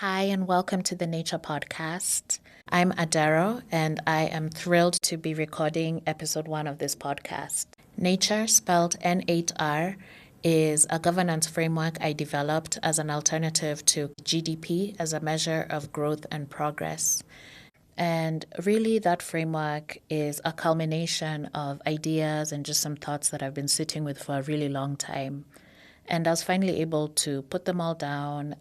Hi, and welcome to the Nature Podcast. I'm Adero, and I am thrilled to be recording episode 1 of this podcast. Nature, spelled N8R, is a governance framework I developed as an alternative to GDP as a measure of growth and progress. And really, that framework is a culmination of ideas and just some thoughts that I've been sitting with for a really long time. And I was finally able to put them all down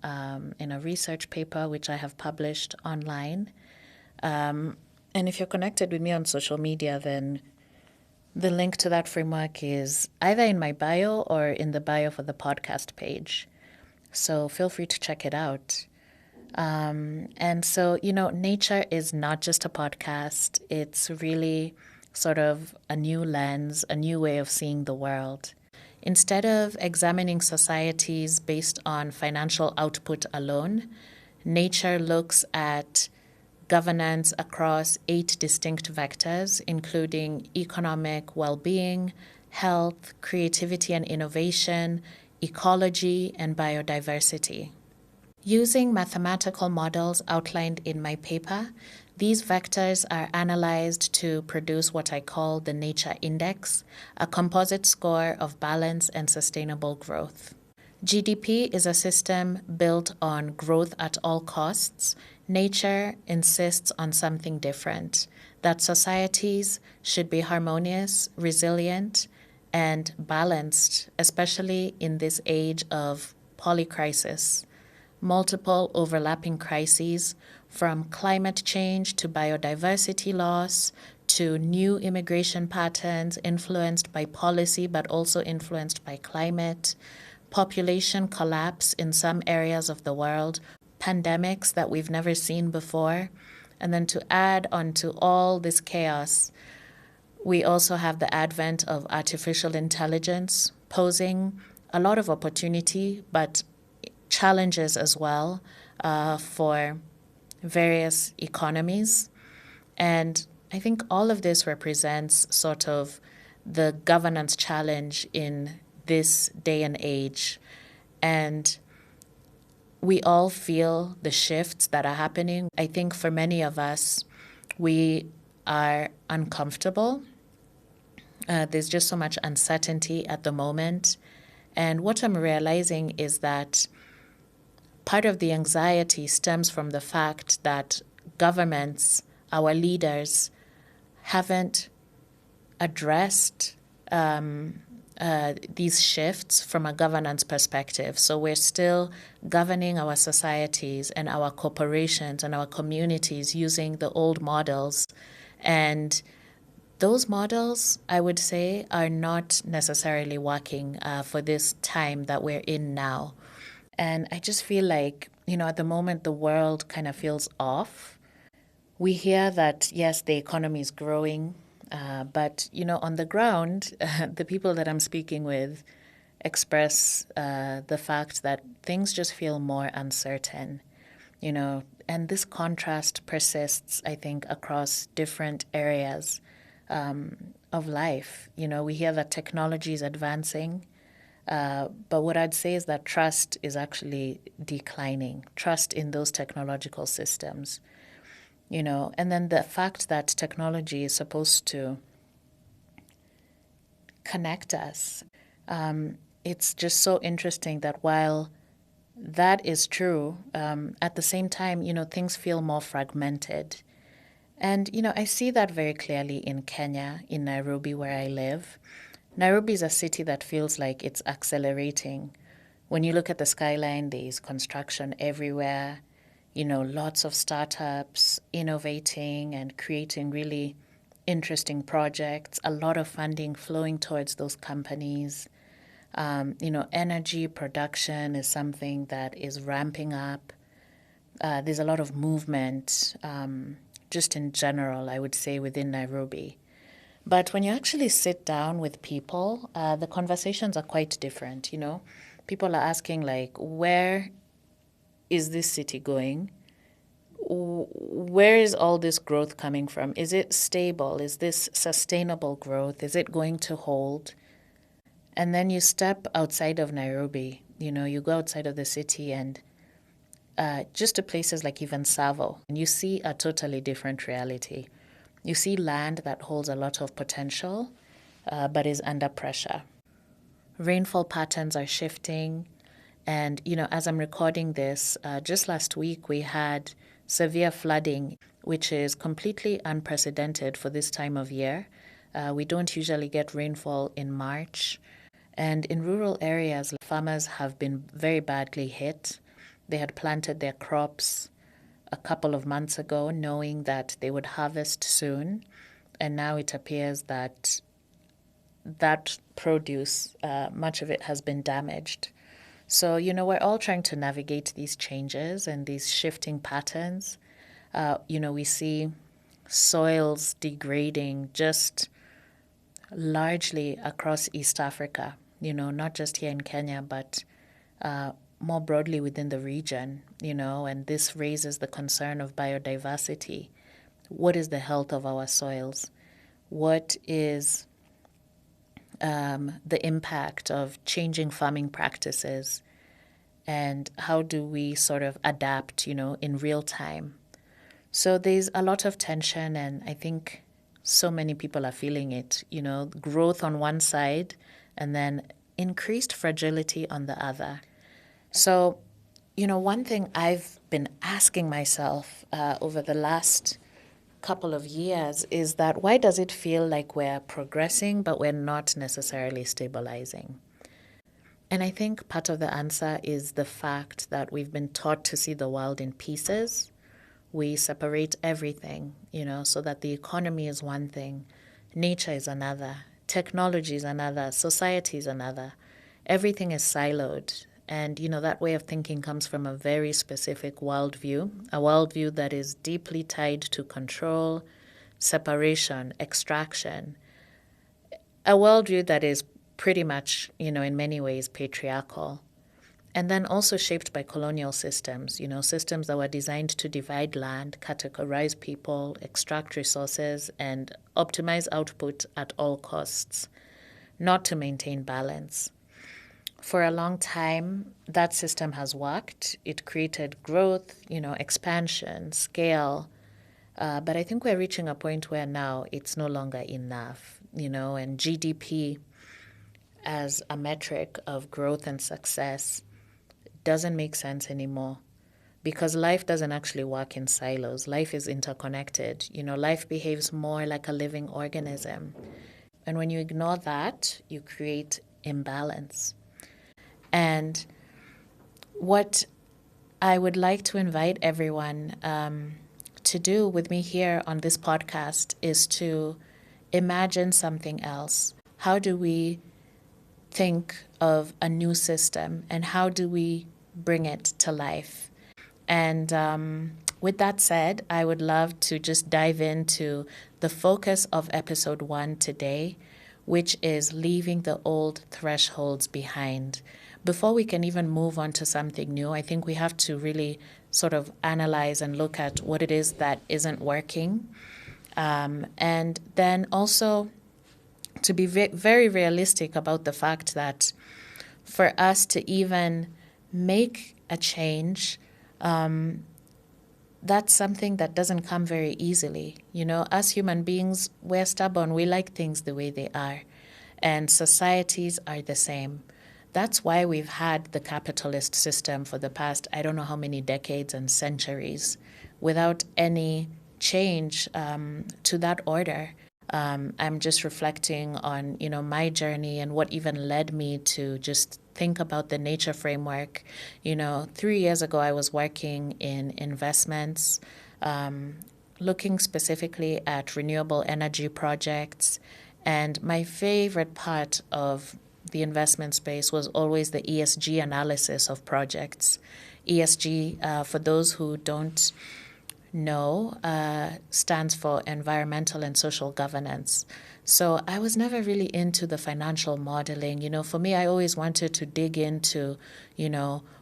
in a research paper, which I have published online. And if you're connected with me on social media, then the link to that framework is either in my bio or in the bio for the podcast page. So feel free to check it out. And so, nature is not just a podcast. It's really sort of a new lens, a new way of seeing the world. Instead of examining societies based on financial output alone, nature looks at governance across 8 distinct vectors, including economic well-being, health, creativity and innovation, ecology, and biodiversity. Using mathematical models outlined in my paper, these vectors are analyzed to produce what I call the Nature Index, a composite score of balance and sustainable growth. GDP is a system built on growth at all costs. Nature insists on something different, that societies should be harmonious, resilient, and balanced, especially in this age of polycrisis. Multiple overlapping crises, from climate change to biodiversity loss to new immigration patterns influenced by policy but also influenced by climate, population collapse in some areas of the world, pandemics that we've never seen before. And then to add onto all this chaos, we also have the advent of artificial intelligence posing a lot of opportunity, but challenges as well for various economies. And I think all of this represents sort of the governance challenge in this day and age. And we all feel the shifts that are happening. I think for many of us, we are uncomfortable. There's just so much uncertainty at the moment. And what I'm realizing is that part of the anxiety stems from the fact that governments, our leaders, haven't addressed these shifts from a governance perspective. So we're still governing our societies and our corporations and our communities using the old models. And those models, I would say, are not necessarily working for this time that we're in now. And I just feel like, at the moment, the world kind of feels off. We hear that, yes, the economy is growing, but, on the ground, the people that I'm speaking with express the fact that things just feel more uncertain, and this contrast persists, I think, across different areas of life. We hear that technology is advancing. But what I'd say is that trust is actually declining, trust in those technological systems, and then the fact that technology is supposed to connect us. It's just so interesting that while that is true, at the same time, things feel more fragmented. And, I see that very clearly in Kenya, in Nairobi, where I live. Nairobi is a city that feels like it's accelerating. When you look at the skyline, there's construction everywhere, lots of startups innovating and creating really interesting projects, a lot of funding flowing towards those companies. Energy production is something that is ramping up. There's a lot of movement, just in general, I would say, within Nairobi. But when you actually sit down with people, the conversations are quite different, People are asking, like, where is this city going? Where is all this growth coming from? Is it stable? Is this sustainable growth? Is it going to hold? And then you step outside of Nairobi, you go outside of the city and just to places like even Savo, and you see a totally different reality. You see land that holds a lot of potential, but is under pressure. Rainfall patterns are shifting. And, as I'm recording this, just last week we had severe flooding, which is completely unprecedented for this time of year. We don't usually get rainfall in March. And in rural areas, farmers have been very badly hit. They had planted their crops a couple of months ago, knowing that they would harvest soon. And now it appears that produce, much of it has been damaged. So, we're all trying to navigate these changes and these shifting patterns. We see soils degrading just largely across East Africa, not just here in Kenya, but more broadly within the region, and this raises the concern of biodiversity. What is the health of our soils? What is the impact of changing farming practices, and how do we sort of adapt, in real time? So there's a lot of tension, and I think so many people are feeling it, growth on one side and then increased fragility on the other. So, one thing I've been asking myself over the last couple of years is that why does it feel like we're progressing, but we're not necessarily stabilizing? And I think part of the answer is the fact that we've been taught to see the world in pieces. We separate everything, so that the economy is one thing, nature is another, technology is another, society is another. Everything is siloed. And, that way of thinking comes from a very specific worldview, a worldview that is deeply tied to control, separation, extraction, a worldview that is pretty much, in many ways patriarchal. And then also shaped by colonial systems, systems that were designed to divide land, categorize people, extract resources, and optimize output at all costs, not to maintain balance. For a long time, that system has worked. It created growth, expansion, scale. But I think we're reaching a point where now it's no longer enough, and GDP as a metric of growth and success doesn't make sense anymore, because life doesn't actually work in silos. Life is interconnected. Life behaves more like a living organism. And when you ignore that, you create imbalance. And what I would like to invite everyone to do with me here on this podcast is to imagine something else. How do we think of a new system, and how do we bring it to life? And with that said, I would love to just dive into the focus of episode 1 today, which is leaving the old thresholds behind. Before we can even move on to something new, I think we have to really sort of analyze and look at what it is that isn't working. And then also to be very realistic about the fact that for us to even make a change, that's something that doesn't come very easily. As human beings, we're stubborn. We like things the way they are. And societies are the same. That's why we've had the capitalist system for the past, I don't know how many decades and centuries, without any change to that order. I'm just reflecting on, my journey and what even led me to just think about the nature framework. 3 years ago, I was working in investments, looking specifically at renewable energy projects. And my favorite part of the investment space was always the ESG analysis of projects. ESG, for those who don't know, stands for environmental and social governance. So I was never really into the financial modeling. For me, I always wanted to dig into,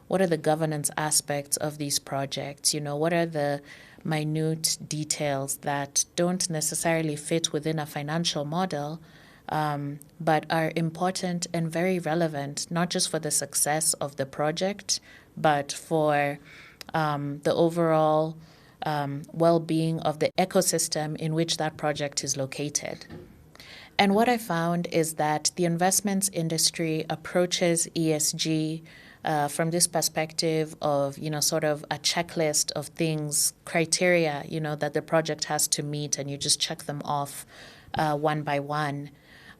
what are the governance aspects of these projects? What are the minute details that don't necessarily fit within a financial model, but are important and very relevant, not just for the success of the project, but for the overall well-being of the ecosystem in which that project is located. And what I found is that the investments industry approaches ESG from this perspective of, sort of a checklist of things, criteria, that the project has to meet, and you just check them off one by one.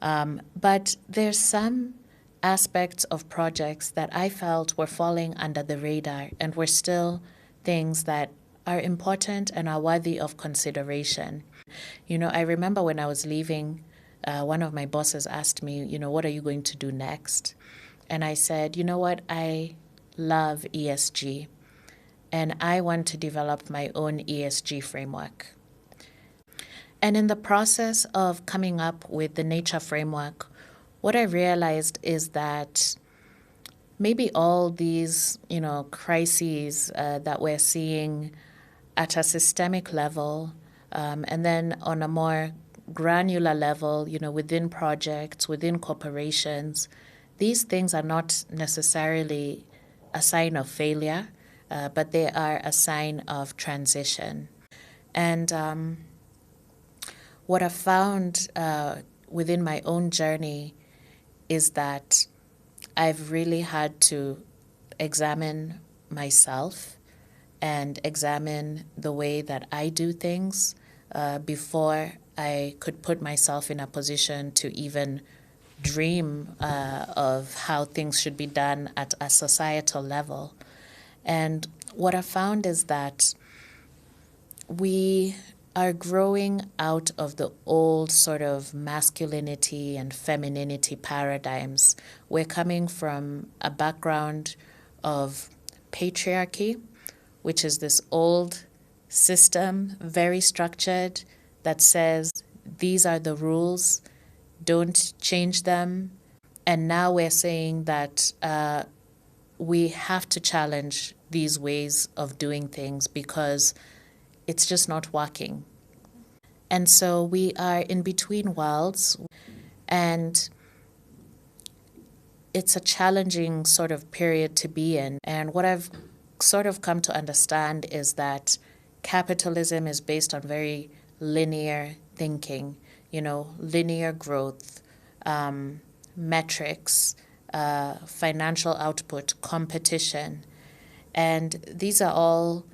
But there's some aspects of projects that I felt were falling under the radar and were still things that are important and are worthy of consideration. I remember when I was leaving, one of my bosses asked me, what are you going to do next? And I said, you know what, I love ESG, and I want to develop my own ESG framework. And in the process of coming up with the nature framework, what I realized is that maybe all these, crises that we're seeing at a systemic level, and then on a more granular level, within projects, within corporations, these things are not necessarily a sign of failure, but they are a sign of transition. And what I've found within my own journey is that I've really had to examine myself and examine the way that I do things before I could put myself in a position to even dream of how things should be done at a societal level. And what I found is that we are growing out of the old sort of masculinity and femininity paradigms. We're coming from a background of patriarchy, which is this old system, very structured, that says these are the rules, don't change them. And now we're saying that we have to challenge these ways of doing things because it's just not working. And so we are in between worlds, and it's a challenging sort of period to be in. And what I've sort of come to understand is that capitalism is based on very linear thinking, linear growth, metrics, financial output, competition. And these are all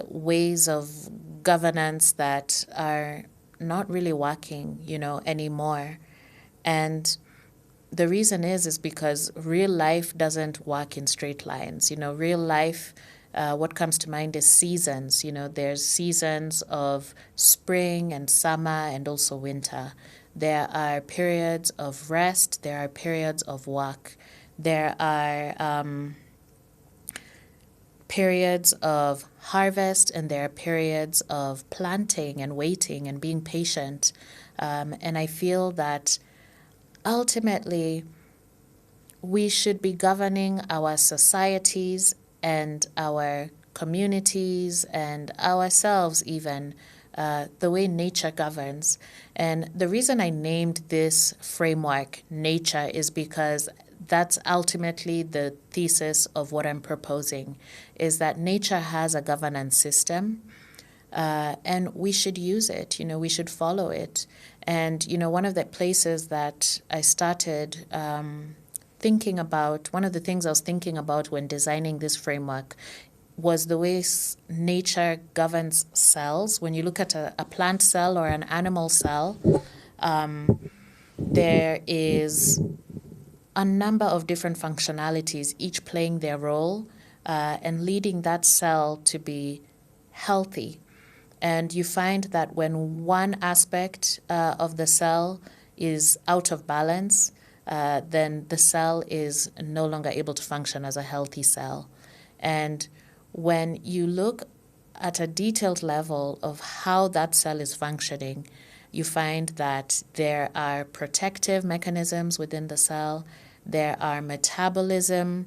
ways of governance that are not really working, anymore. And the reason is because real life doesn't work in straight lines. Real life, what comes to mind is seasons. There's seasons of spring and summer and also winter. There are periods of rest. There are periods of work. There are periods of harvest, and there are periods of planting and waiting and being patient. And I feel that ultimately we should be governing our societies and our communities and ourselves even the way nature governs. And the reason I named this framework nature is because that's ultimately the thesis of what I'm proposing, is that nature has a governance system, and we should use it, we should follow it. And, one of the places that I started thinking about, one of the things I was thinking about when designing this framework was the way nature governs cells. When you look at a plant cell or an animal cell, there is a number of different functionalities, each playing their role and leading that cell to be healthy. And you find that when one aspect of the cell is out of balance, then the cell is no longer able to function as a healthy cell. And when you look at a detailed level of how that cell is functioning, you find that there are protective mechanisms within the cell, there are metabolism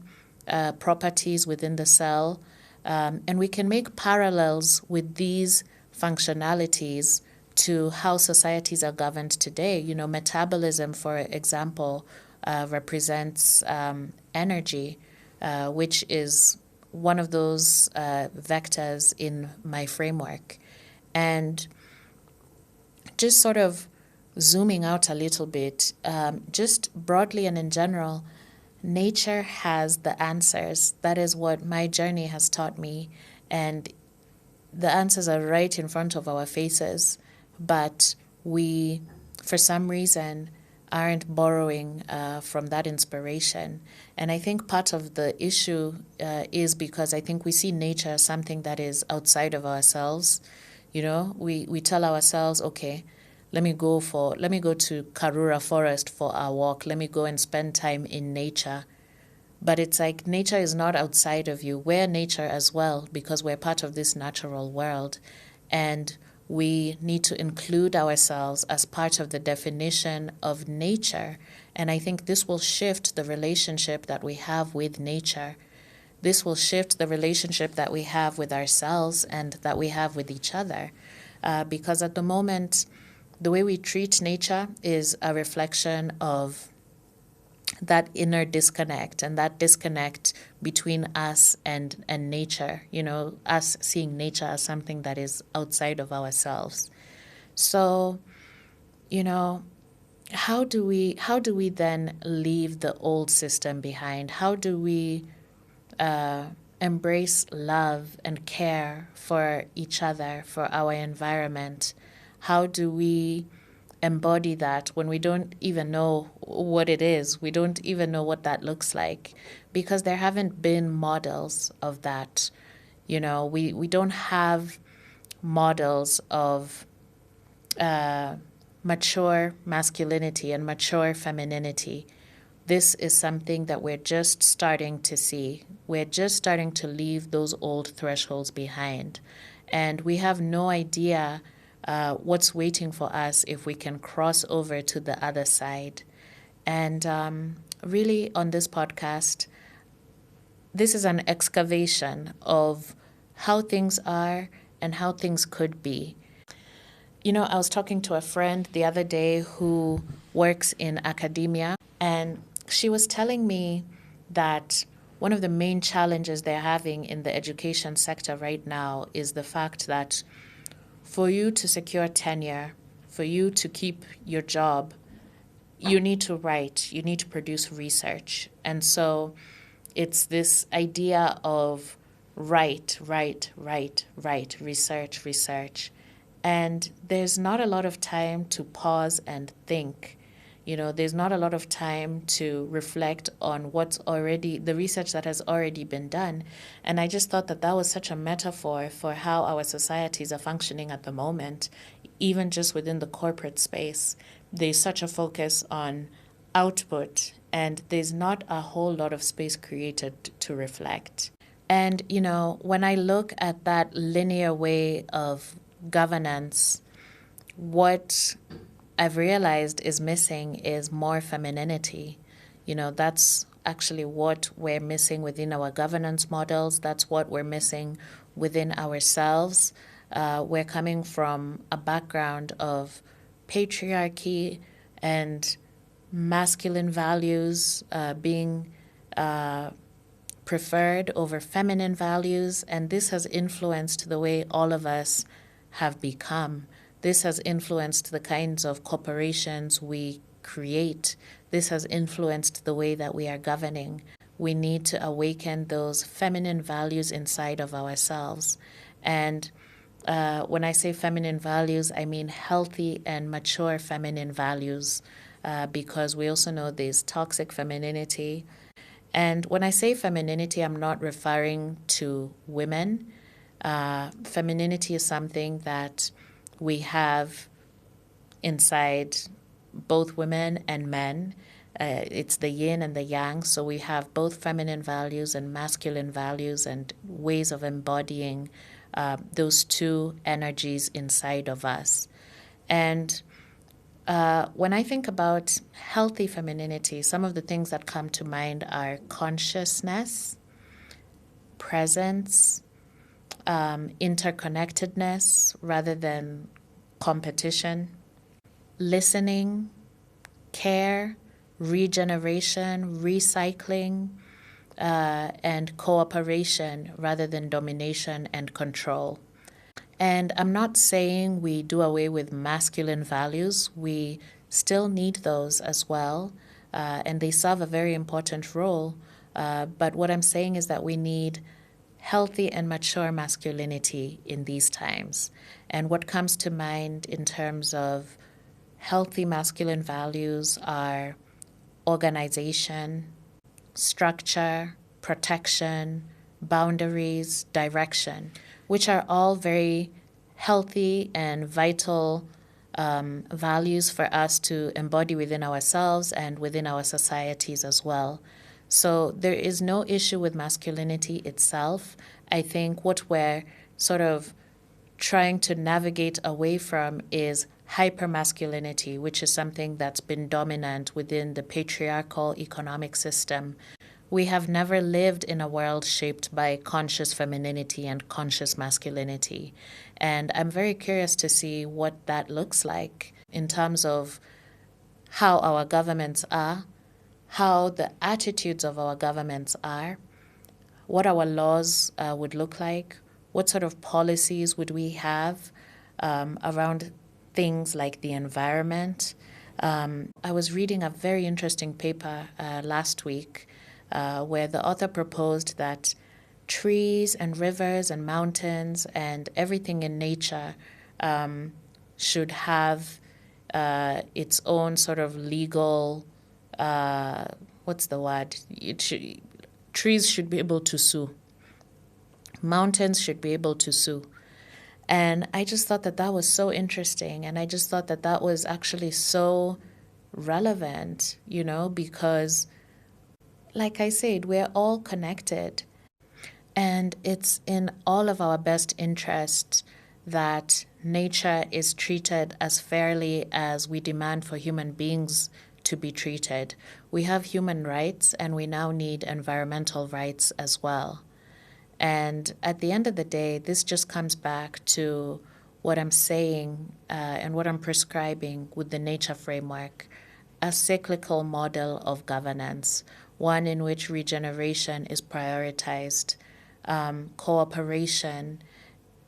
properties within the cell, and we can make parallels with these functionalities to how societies are governed today. Metabolism, for example, represents energy, which is one of those vectors in my framework. And just sort of zooming out a little bit, just broadly and in general, nature has the answers. That is what my journey has taught me. And the answers are right in front of our faces. But we, for some reason, aren't borrowing from that inspiration. And I think part of the issue is because I think we see nature as something that is outside of ourselves. You know, we tell ourselves, okay, let me go to Karura Forest for our walk. Let me go and spend time in nature. But it's like nature is not outside of you. We're nature as well because we're part of this natural world. And we need to include ourselves as part of the definition of nature. And I think this will shift the relationship that we have with nature. This will shift the relationship that we have with ourselves and that we have with each other. Because at the moment, the way we treat nature is a reflection of that inner disconnect, and that disconnect between us and nature, you know, us seeing nature as something that is outside of ourselves. So, you know, how do we then leave the old system behind? How do we embrace love and care for each other, for our environment? How do we embody that when we don't even know what it is? We don't even know what that looks like because there haven't been models of that. You know, we don't have models of mature masculinity and mature femininity. This is something that we're just starting to see. We're just starting to leave those old thresholds behind. And we have no idea what's waiting for us if we can cross over to the other side. And really, on this podcast, this is an excavation of how things are and how things could be. You know, I was talking to a friend the other day who works in academia, and she was telling me that one of the main challenges they're having in the education sector right now is the fact that for you to secure tenure, for you to keep your job, you need to write, you need to produce research. And so it's this idea of write, research. And there's not a lot of time to pause and think. You know, there's not a lot of time to reflect on what's already, the research that has already been done. And I just thought that that was such a metaphor for how our societies are functioning at the moment, even just within the corporate space. There's such a focus on output, and there's not a whole lot of space created to reflect. And, you know, when I look at that linear way of governance, what I've realized is missing is more femininity. You know, that's actually what we're missing within our governance models. That's what we're missing within ourselves. We're coming from a background of patriarchy and masculine values being preferred over feminine values, and this has influenced the way all of us have become. This has influenced the kinds of corporations we create. This has influenced the way that we are governing. We need to awaken those feminine values inside of ourselves. And when I say feminine values, I mean healthy and mature feminine values, because we also know there's toxic femininity. And when I say femininity, I'm not referring to women. Femininity is something that we have inside both women and men. It's the yin and the yang, so we have both feminine values and masculine values and ways of embodying those two energies inside of us. And when I think about healthy femininity, some of the things that come to mind are consciousness, presence, interconnectedness rather than competition, listening, care, regeneration, recycling, and cooperation rather than domination and control. And I'm not saying we do away with masculine values. We still need those as well, and they serve a very important role. But what I'm saying is that we need healthy and mature masculinity in these times. And what comes to mind in terms of healthy masculine values are organization, structure, protection, boundaries, direction, which are all very healthy and vital values for us to embody within ourselves and within our societies as well. So there is no issue with masculinity itself. I think what we're sort of trying to navigate away from is hypermasculinity, which is something that's been dominant within the patriarchal economic system. We have never lived in a world shaped by conscious femininity and conscious masculinity. And I'm very curious to see what that looks like in terms of how our governments are, how the attitudes of our governments are, what our laws would look like, what sort of policies would we have around things like the environment. I was reading a very interesting paper last week where the author proposed that trees and rivers and mountains and everything in nature should have its own sort of legal, what's the word? Trees should be able to sue. Mountains should be able to sue. And I just thought that that was so interesting. And I just thought that that was actually so relevant, because like I said, we're all connected. And it's in all of our best interest that nature is treated as fairly as we demand for human beings to be treated. We have human rights, and we now need environmental rights as well. And at the end of the day, this just comes back to what I'm saying and what I'm prescribing with the nature framework, a cyclical model of governance, one in which regeneration is prioritized, cooperation,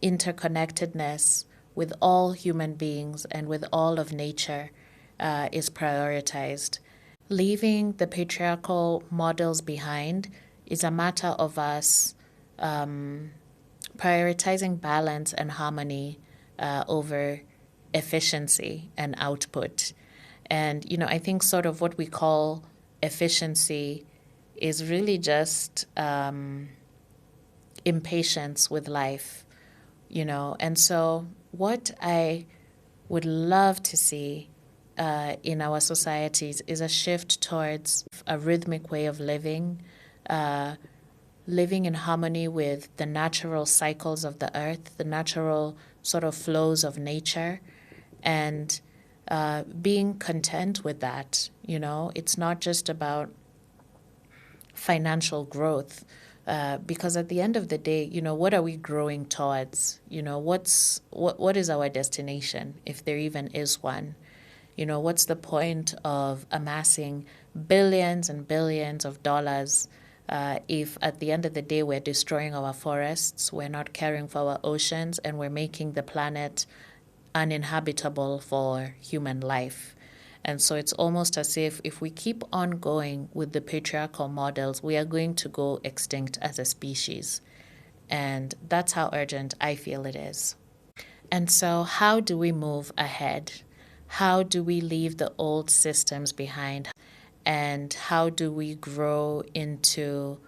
interconnectedness with all human beings and with all of nature is prioritized. Leaving the patriarchal models behind is a matter of us prioritizing balance and harmony over efficiency and output. And, I think sort of what we call efficiency is really just impatience with life, And so what I would love to see in our societies is a shift towards a rhythmic way of living, living in harmony with the natural cycles of the earth, the natural sort of flows of nature, and being content with that. It's not just about financial growth, because at the end of the day, what are we growing towards? What is our destination, if there even is one? What's the point of amassing billions and billions of dollars if at the end of the day we're destroying our forests, we're not caring for our oceans, and we're making the planet uninhabitable for human life? And so it's almost as if we keep on going with the patriarchal models, we are going to go extinct as a species. And that's how urgent I feel it is. And so how do we move ahead? How do we leave the old systems behind? And how do we grow into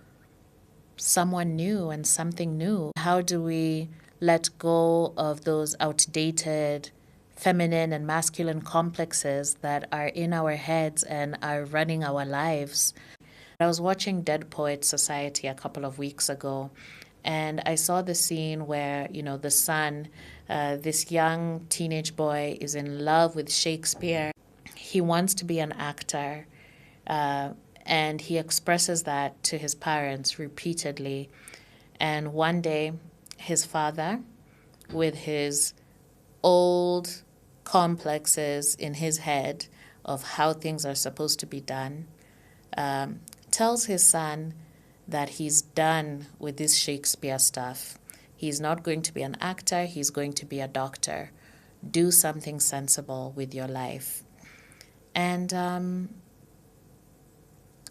someone new and something new? How do we let go of those outdated feminine and masculine complexes that are in our heads and are running our lives? I was watching Dead Poets Society a couple of weeks ago, and I saw the scene where, the son, this young teenage boy, is in love with Shakespeare. He wants to be an actor, and he expresses that to his parents repeatedly. And one day, his father, with his old complexes in his head of how things are supposed to be done, tells his son that he's done with this Shakespeare stuff. He's not going to be an actor, he's going to be a doctor. Do something sensible with your life. And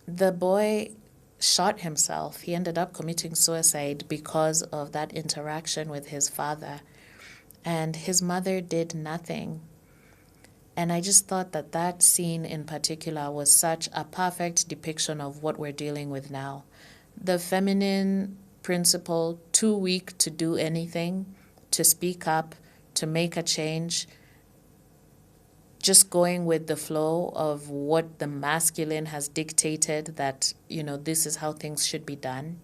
the boy shot himself. He ended up committing suicide because of that interaction with his father. And his mother did nothing. And I just thought that that scene in particular was such a perfect depiction of what we're dealing with now. The feminine principle, too weak to do anything, to speak up, to make a change, just going with the flow of what the masculine has dictated that, this is how things should be done.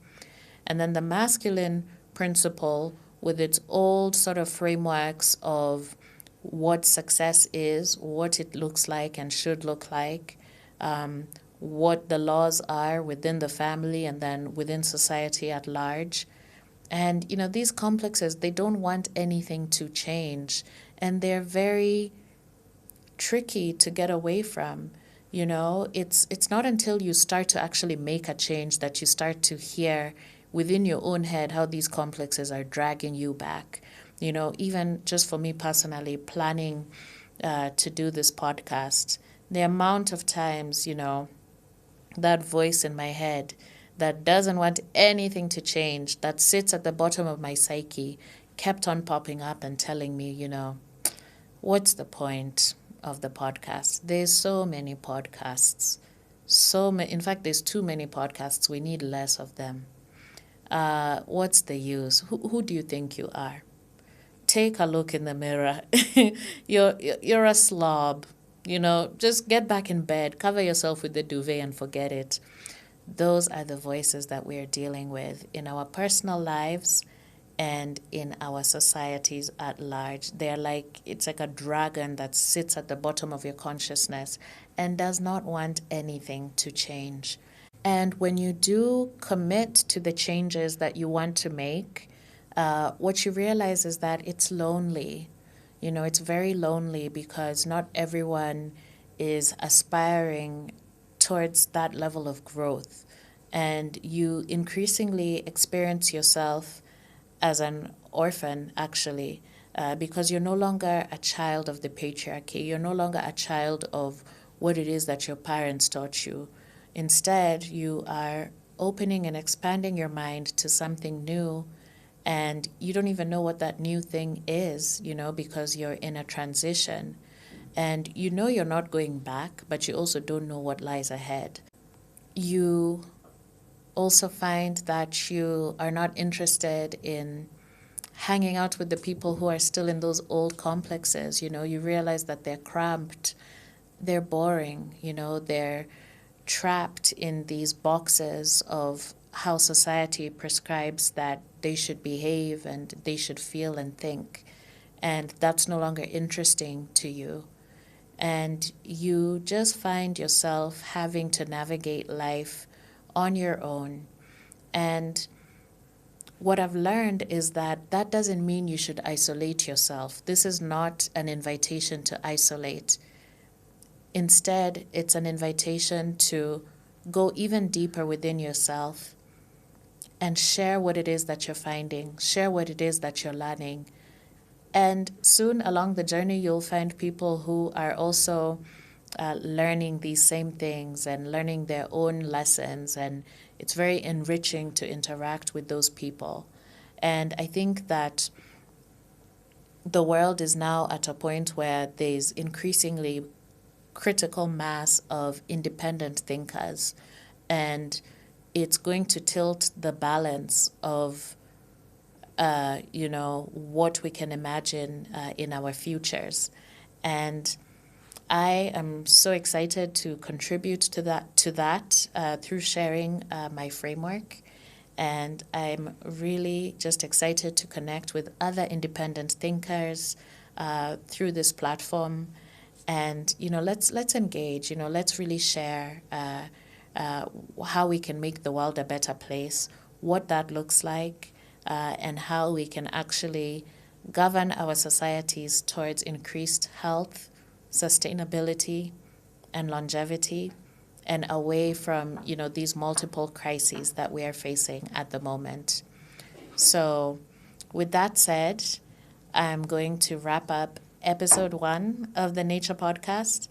And then the masculine principle with its old sort of frameworks of what success is, what it looks like and should look like, what the laws are within the family and then within society at large. And, these complexes, they don't want anything to change. And they're very tricky to get away from. It's not until you start to actually make a change that you start to hear within your own head how these complexes are dragging you back. Even just for me personally, planning to do this podcast, the amount of times, that voice in my head that doesn't want anything to change, that sits at the bottom of my psyche, kept on popping up and telling me, what's the point of the podcast? There's so many podcasts. In fact, there's too many podcasts. We need less of them. What's the use? Who do you think you are? Take a look in the mirror. You're a slob. Just get back in bed, cover yourself with the duvet and forget it. Those are the voices that we're dealing with in our personal lives and in our societies at large. It's like a dragon that sits at the bottom of your consciousness and does not want anything to change. And when you do commit to the changes that you want to make, what you realize is that it's lonely. It's very lonely because not everyone is aspiring towards that level of growth. And you increasingly experience yourself as an orphan, actually, because you're no longer a child of the patriarchy. You're no longer a child of what it is that your parents taught you. Instead, you are opening and expanding your mind to something new, and you don't even know what that new thing is, because you're in a transition. And you're not going back, but you also don't know what lies ahead. You also find that you are not interested in hanging out with the people who are still in those old complexes. You realize that they're cramped, they're boring, they're trapped in these boxes of how society prescribes that they should behave and they should feel and think. And that's no longer interesting to you. And you just find yourself having to navigate life on your own. And what I've learned is that doesn't mean you should isolate yourself. This is not an invitation to isolate. Instead, it's an invitation to go even deeper within yourself and share what it is that you're finding, share what it is that you're learning. And soon along the journey, you'll find people who are also learning these same things and learning their own lessons. And it's very enriching to interact with those people. And I think that the world is now at a point where there's increasingly critical mass of independent thinkers. And it's going to tilt the balance of what we can imagine in our futures. And I am so excited to contribute to that through sharing my framework. And I'm really just excited to connect with other independent thinkers through this platform. And, let's engage, let's really share how we can make the world a better place, what that looks like, and how we can actually govern our societies towards increased health, sustainability, and longevity, and away from, these multiple crises that we are facing at the moment. So with that said, I'm going to wrap up episode 1 of the Nature Podcast.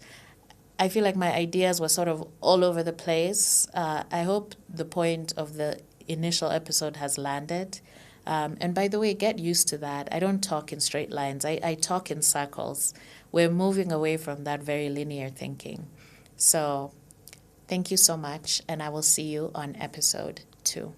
I feel like my ideas were sort of all over the place. I hope the point of the initial episode has landed. And by the way, get used to that. I don't talk in straight lines. I talk in circles. We're moving away from that very linear thinking. So thank you so much, and I will see you on episode 2.